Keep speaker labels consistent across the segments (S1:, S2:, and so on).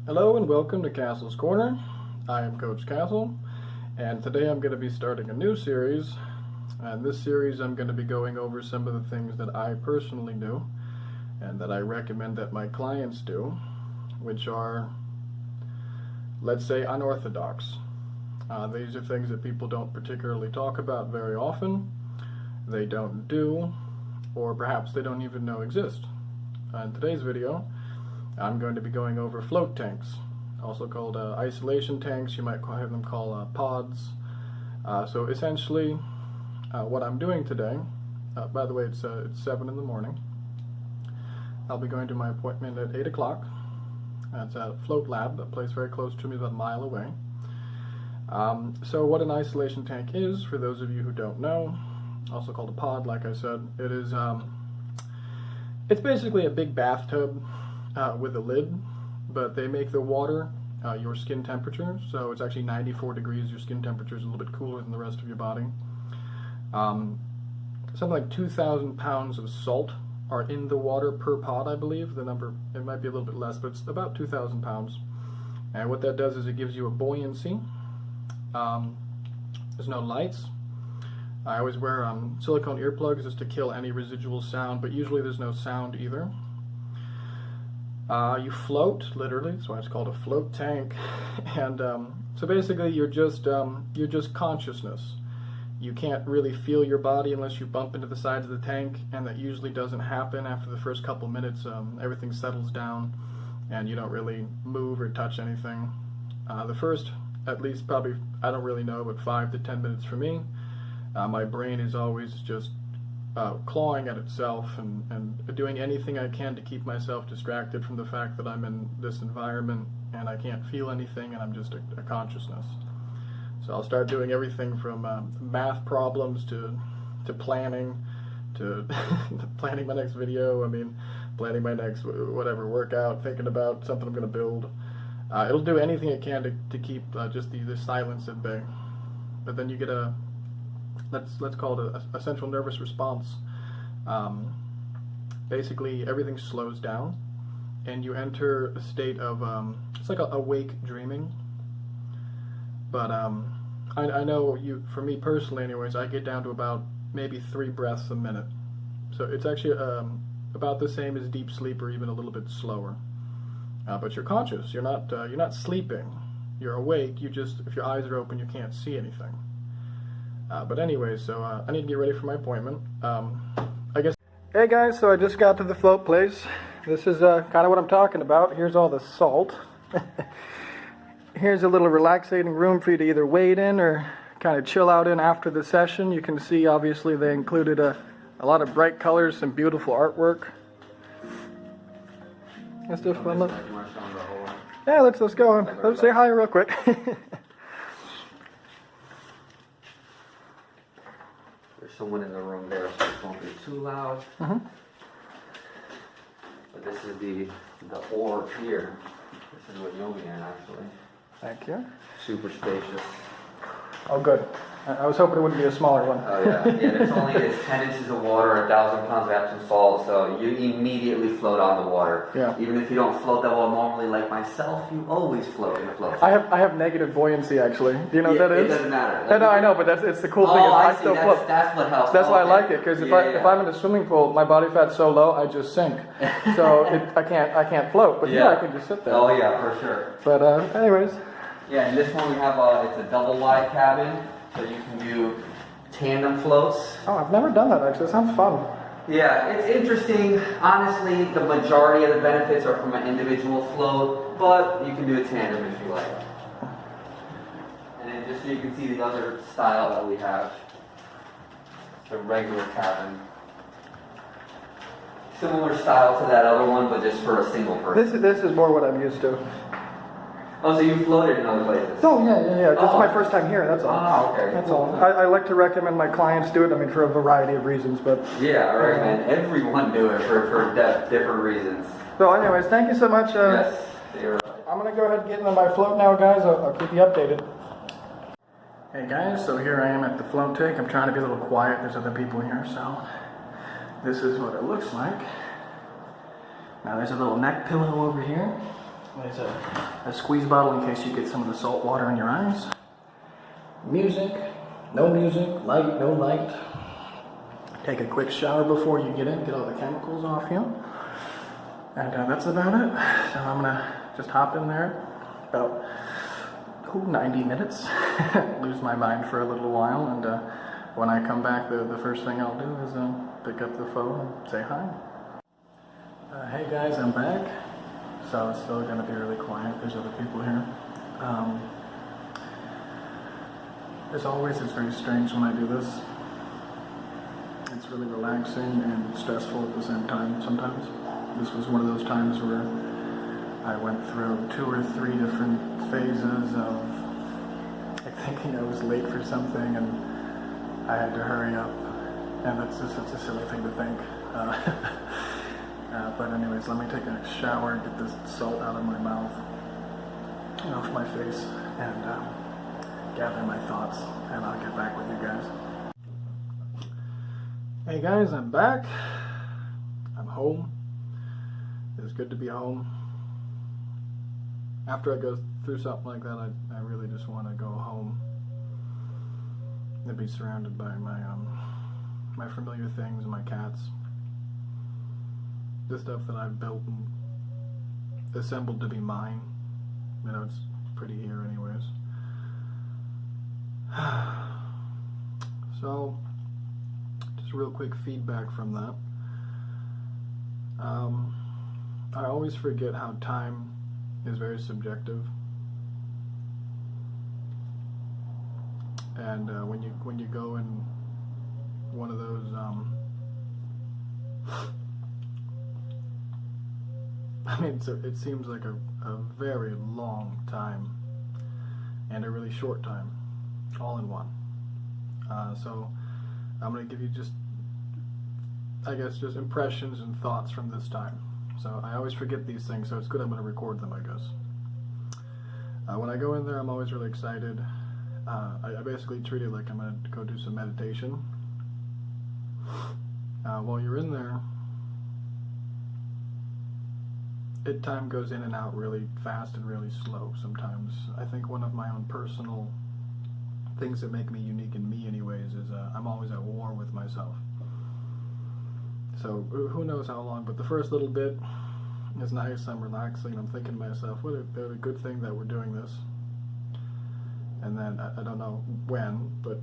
S1: Hello and welcome to Castle's Corner. I am Coach Castle, and today I'm going to be starting a new series. And this series I'm going to be going over some of the things that I personally do and that I recommend that my clients do, which are, let's say, unorthodox. These are things that people don't particularly talk about very often, they don't do, or perhaps they don't even know exist. In today's video, I'm going to be going over float tanks, also called isolation tanks. You might have them called pods. So essentially, what I'm doing today, by the way, it's 7 in the morning. I'll be going to my appointment at 8 o'clock. It's at Float Lab, a place very close to me, about a mile away. So what an isolation tank is, for those of you who don't know, also called a pod, like I said, it is, it's basically a big bathtub with a lid, but they make the water your skin temperature, so it's actually 94 degrees. Your skin temperature is a little bit cooler than the rest of your body. Something like 2,000 pounds of salt are in the water per pod, I believe. The number, it might be a little bit less, but it's about 2,000 pounds. And what that does is it gives you a buoyancy. There's no lights. I always wear silicone earplugs just to kill any residual sound, but usually there's no sound either. You float, literally, that's why it's called a float tank. And so basically you're just consciousness. You can't really feel your body unless you bump into the sides of the tank, and that usually doesn't happen after the first couple minutes. Everything settles down and you don't really move or touch anything. The first, at least probably, I don't really know, but 5 to 10 minutes for me, my brain is always just clawing at itself and doing anything I can to keep myself distracted from the fact that I'm in this environment and I can't feel anything and I'm just a consciousness. So I'll start doing everything from math problems to planning, to planning my next video, planning my next whatever workout, thinking about something I'm going to build. It'll do anything it can to keep just the silence at bay. But then you get a, let's call it a central nervous response. Basically everything slows down and you enter a state of, it's like awake dreaming. But I know for me personally anyways, I get down to about maybe 3 breaths a minute. So it's actually about the same as deep sleep, or even a little bit slower. But you're conscious, you're not sleeping, you're awake, if your eyes are open you can't see anything. But anyway, so I need to get ready for my appointment. I guess. Hey guys, so I just got to the float place. This is kind of what I'm talking about. Here's all the salt. Here's a little relaxating room for you to either wade in or kind of chill out in after the session. You can see obviously they included a lot of bright colors, some beautiful artwork. Let's do a fun look. Yeah, let's go. Let's say hi real quick.
S2: There's someone in the room there, so it won't be too loud. But this is the orb here. This is what you'll be in, actually.
S1: Thank you.
S2: Super spacious.
S1: Oh, good. I was hoping it wouldn't be a smaller one.
S2: Oh yeah, it's 10 inches of water, 1,000 pounds of Epsom salt, so you immediately float on the water. Yeah. Even if you don't float that well normally, like myself, you always float in a float.
S1: I have negative buoyancy actually. Do you know what that is?
S2: It doesn't matter.
S1: I know, but it's the cool thing is I still float.
S2: That's what helps.
S1: That's why I like it, because if I'm in a swimming pool, my body fat's so low, I just sink. So I can't float. But here I can just sit there.
S2: Oh yeah, for sure.
S1: But anyways.
S2: Yeah, and this one we have it's a double wide cabin. So you can do tandem floats.
S1: Oh, I've never done that actually. It sounds fun.
S2: Yeah, it's interesting. Honestly, the majority of the benefits are from an individual float, but you can do a tandem if you like. And then just so you can see the other style that we have, the regular cabin. Similar style to that other one, but just for a single person.
S1: This is more what I'm used to.
S2: Oh, so you floated in other places?
S1: Oh, yeah. This is my first time here, that's all.
S2: Oh, okay.
S1: That's all. I like to recommend my clients do it, for a variety of reasons, but...
S2: Yeah, I recommend everyone do it for different reasons.
S1: So anyways, thank you so much.
S2: Yes, you're right.
S1: I'm going to go ahead and get into my float now, guys. I'll keep you updated. Hey guys, so here I am at the float tank. I'm trying to be a little quiet. There's other people here, so... This is what it looks like. Now there's a little neck pillow over here. There's a squeeze bottle in case you get some of the salt water in your eyes. Music, no music, light, no light. Take a quick shower before you get in, get all the chemicals off you. And that's about it. So I'm gonna just hop in there about 90 minutes, lose my mind for a little while, and when I come back, the first thing I'll do is pick up the phone and say hi. Hey guys, I'm back. So it's still gonna be really quiet. There's other people here. As always, it's very strange when I do this. It's really relaxing and stressful at the same time sometimes. This was one of those times where I went through 2 or 3 different phases of thinking I was late for something and I had to hurry up. And that's just such a silly thing to think. But anyways, let me take a shower, get this salt out of my mouth and off my face, and gather my thoughts, and I'll get back with you guys. Hey guys, I'm back. I'm home. It's good to be home. After I go through something like that, I really just want to go home and be surrounded by my familiar things, my cats, the stuff that I've built and assembled to be mine. You know, it's pretty here anyways. So, just real quick feedback from that. I always forget how time is very subjective, and when you go in one of those I mean, it seems like a very long time and a really short time, all in one. So I'm going to give you just, I guess, just impressions and thoughts from this time. So I always forget these things, so it's good I'm going to record them, I guess. When I go in there, I'm always really excited. I basically treat it like I'm going to go do some meditation. While you're in there, time goes in and out really fast and really slow sometimes. I think one of my own personal things that make me unique in me anyways is I'm always at war with myself. So who knows how long, but the first little bit is nice, I'm relaxing, I'm thinking to myself, what a good thing that we're doing this. And then, I don't know when, but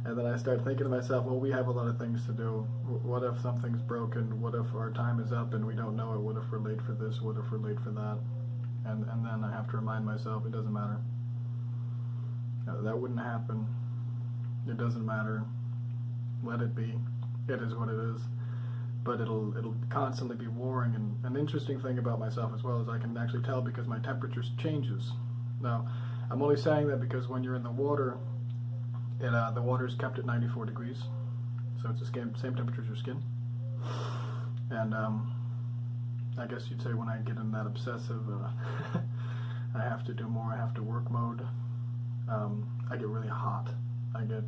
S1: and then I start thinking to myself, well, we have a lot of things to do. What if something's broken? What if our time is up and we don't know it? What if we're late for this? What if we're late for that? And then I have to remind myself, it doesn't matter. That wouldn't happen. It doesn't matter. Let it be. It is what it is. But it'll constantly be warring. And an interesting thing about myself as well is I can actually tell because my temperature changes. Now, I'm only saying that because when you're in the water, the water is kept at 94 degrees, so it's the same temperature as your skin. And I guess you'd say when I get in that obsessive, I have to do more, I have to work mode, I get really hot. I get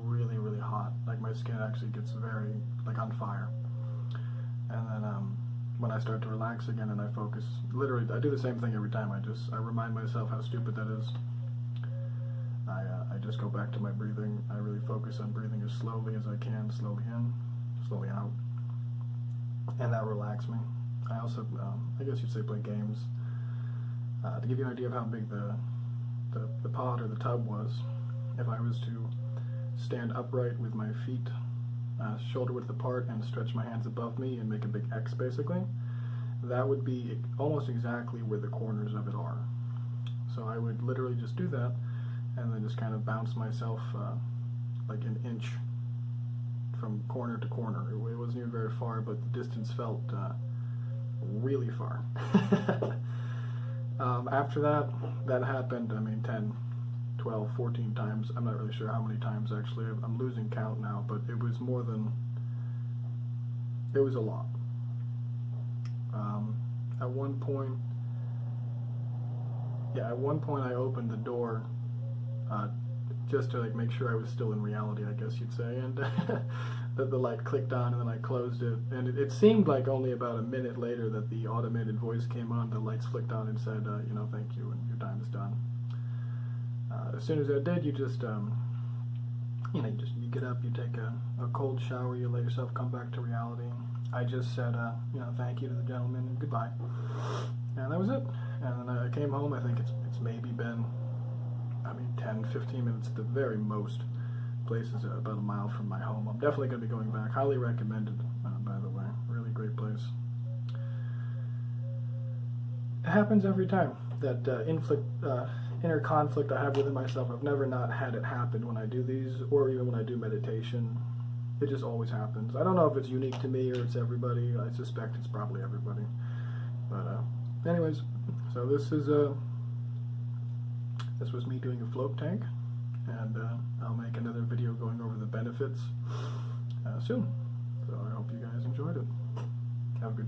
S1: really, really hot. Like my skin actually gets very, on fire. And then when I start to relax again and I focus, literally, I do the same thing every time. I remind myself how stupid that is. I just go back to my breathing. I really focus on breathing as slowly as I can, slowly in, slowly out. And that relaxes me. I also, I guess you'd say, play games. To give you an idea of how big the pod or the tub was, if I was to stand upright with my feet shoulder width apart and stretch my hands above me and make a big X basically, that would be almost exactly where the corners of it are. So I would literally just do that and then just kind of bounce myself like an inch from corner to corner. It wasn't even very far, but the distance felt really far. After that happened, I mean, 10, 12, 14 times. I'm not really sure how many times actually. I'm losing count now, but it was more than, it was a lot. At one point I opened the door just to like make sure I was still in reality, I guess you'd say, and that the light clicked on, and then I closed it, and it seemed like only about a minute later that the automated voice came on, the lights flicked on and said, you know, thank you, and your time is done. As soon as that did, you just, you know, you get up, you take a cold shower, you let yourself come back to reality. I just said, you know, thank you to the gentleman and goodbye, and that was it. And then I came home. I think it's maybe been, I mean, 10, 15 minutes at the very most. Place is about a mile from my home. I'm definitely going to be going back. Highly recommended, by the way. Really great place. It happens every time. That inner conflict I have within myself, I've never not had it happen when I do these, or even when I do meditation. It just always happens. I don't know if it's unique to me or it's everybody. I suspect it's probably everybody. But anyways, so this was me doing a float tank, and I'll make another video going over the benefits soon. So I hope you guys enjoyed it. Have a good day.